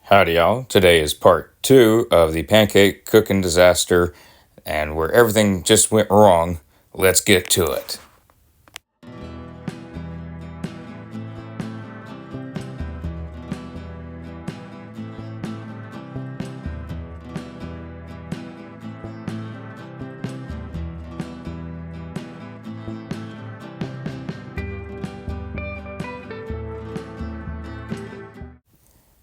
Howdy, y'all. Today is part 2 of the pancake cooking disaster, and where everything just went wrong. Let's get to it.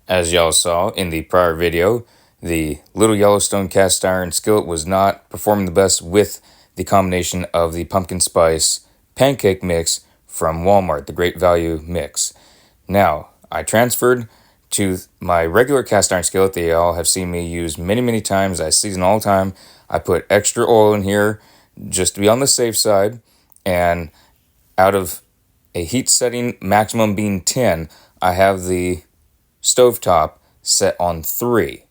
As y'all saw in the prior video, the little Yellowstone cast iron skillet was not performing the best with the combination of the pumpkin spice pancake mix from Walmart, the Great Value mix. Now, I transferred to my regular cast iron skillet that y'all have seen me use many times. I season all the time. I put extra oil in here just to be on the safe side, and out of a heat setting maximum being 10, I have the stovetop set on 3.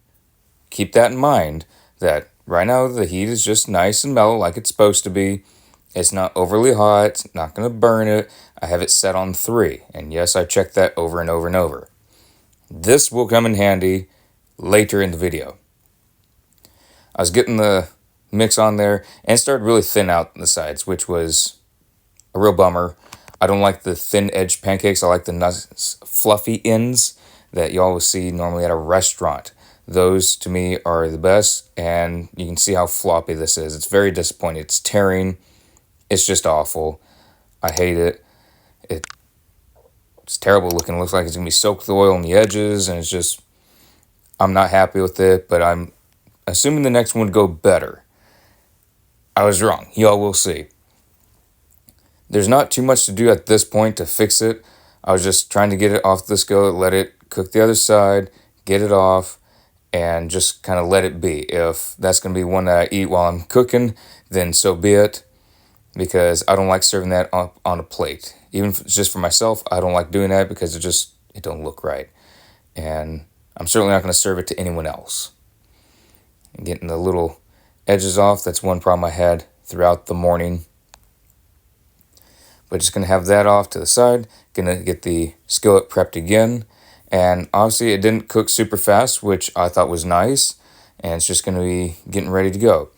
Keep that in mind that right now the heat is just nice and mellow like it's supposed to be. It's not overly hot, it's not going to burn it. I have it set on 3, and yes, I checked that over and over and over. This will come in handy later in the video. I was getting the mix on there and it started really thin out the sides, which was a real bummer. I don't like the thin edge pancakes. I like the nice fluffy ends that you always see normally at a restaurant. Those to me are the best, and you can see how floppy this is. It's very disappointing. It's tearing. It's just awful. I hate it. It's terrible looking. It looks like it's going to be soaked with oil on the edges, and it's just, I'm not happy with it, but I'm assuming the next one would go better. I was wrong. Y'all will see. There's not too much to do at this point to fix it. I was just trying to get it off the skillet, let it cook the other side, get it off, and just kind of let it be. If that's going to be one that I eat while I'm cooking, then so be it, because I don't like serving that up on a plate. Even if it's just for myself, I don't like doing that because it don't look right. And I'm certainly not going to serve it to anyone else. And getting the little edges off, that's one problem I had throughout the morning. But just going to have that off to the side. Going to get the skillet prepped again. And obviously it didn't cook super fast, which I thought was nice. And it's just going to be getting ready to go.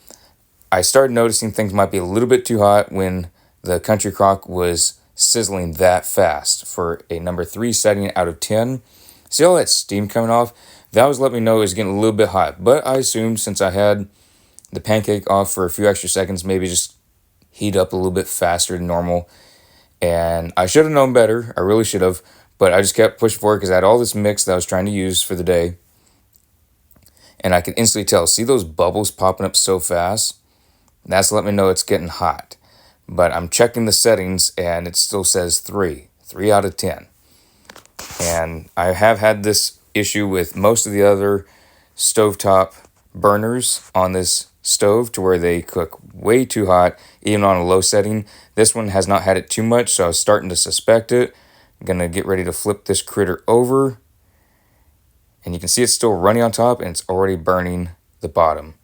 I started noticing things might be a little bit too hot when the country crock was sizzling that fast for a number 3 setting out of 10. See all that steam coming off? That was letting me know it was getting a little bit hot. But I assumed since I had the pancake off for a few extra seconds, maybe just heat up a little bit faster than normal. And I should have known better. I really should have. But I just kept pushing forward because I had all this mix that I was trying to use for the day. And I could instantly tell. See those bubbles popping up so fast? That's letting me know it's getting hot. But I'm checking the settings and it still says 3. 3 out of 10. And I have had this issue with most of the other stovetop burners on this stove to where they cook way too hot, even on a low setting. This one has not had it too much, so I was starting to suspect it. I'm going to get ready to flip this critter over. And you can see it's still running on top and it's already burning the bottom.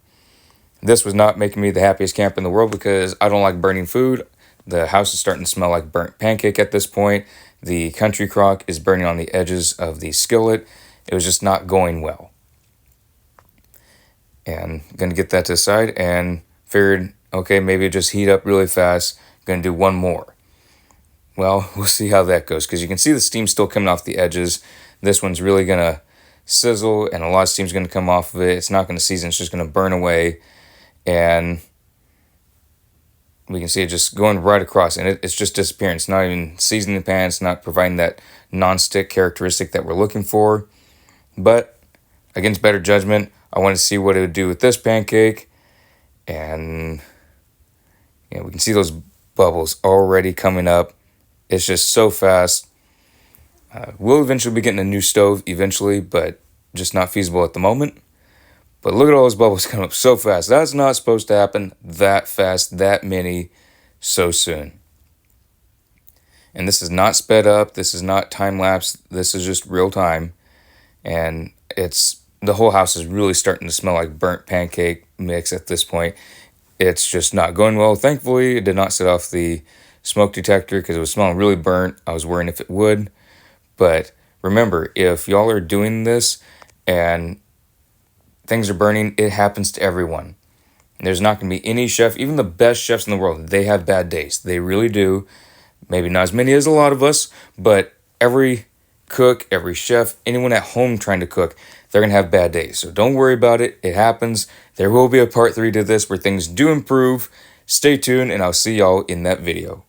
This was not making me the happiest camper in the world because I don't like burning food. The house is starting to smell like burnt pancake at this point. The country crock is burning on the edges of the skillet. It was just not going well. And I'm going to get that to the side and figured, okay, maybe just heat up really fast. I'm going to do one more. Well, we'll see how that goes because you can see the steam still coming off the edges. This one's really going to sizzle and a lot of steam's going to come off of it. It's not going to season. It's just going to burn away. And we can see it just going right across and it's just disappearing. It's not even seasoning the pan. It's not providing that non-stick characteristic that we're looking for. But against better judgment, I wanted to see what it would do with this pancake. And we can see those bubbles already coming up. It's just so fast. We'll eventually be getting a new stove eventually, but just not feasible at the moment. But look at all those bubbles coming up so fast. That's not supposed to happen that fast, that many, so soon. And this is not sped up. This is not time-lapse. This is just real time. And the whole house is really starting to smell like burnt pancake mix at this point. It's just not going well. Thankfully, it did not set off the smoke detector because it was smelling really burnt. I was worrying if it would. But remember, if y'all are doing this and things are burning. It happens to everyone. There's not going to be any chef, even the best chefs in the world, they have bad days. They really do. Maybe not as many as a lot of us, but every cook, every chef, anyone at home trying to cook, they're going to have bad days. So don't worry about it. It happens. There will be a part 3 to this where things do improve. Stay tuned, and I'll see y'all in that video.